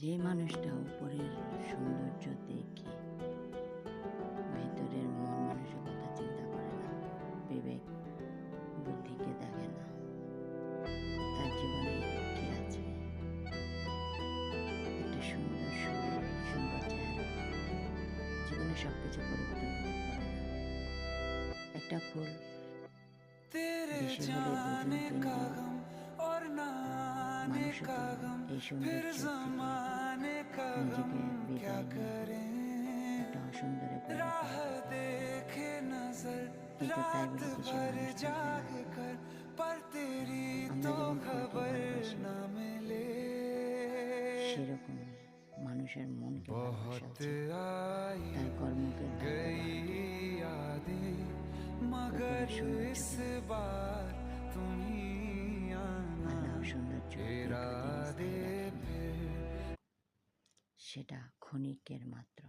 যে মানুষটা উপরের সৌন্দর্য দেখে ভেতরের মন মানসিকতা চিন্তা করে না, বিবেক বুদ্ধিকে দেখে না, তার জীবনে কি আছে? একটা সুন্দর শরীর, সুন্দর চেহারা জীবনে সবকিছু পরিবর্তন করতে পারে না। একটা ফুল বেশি হলে দুজন তিনজন মানুষও এই সৌন্দর্য থেকে নিজেকে বিদায় নিয়ে একটা অসুন্দরে পরিণত হবে। কিন্তু তাই বলে কি সে মানুষ থাকবে না? আমরা যেমন ফুলকে ভালোবাসি, সেরকম মানুষের মনকে ভালোবাসা আছে, তার কর্মকে আল্লাহ সৌন্দর্য সেটা ক্ষণিকের মাত্র।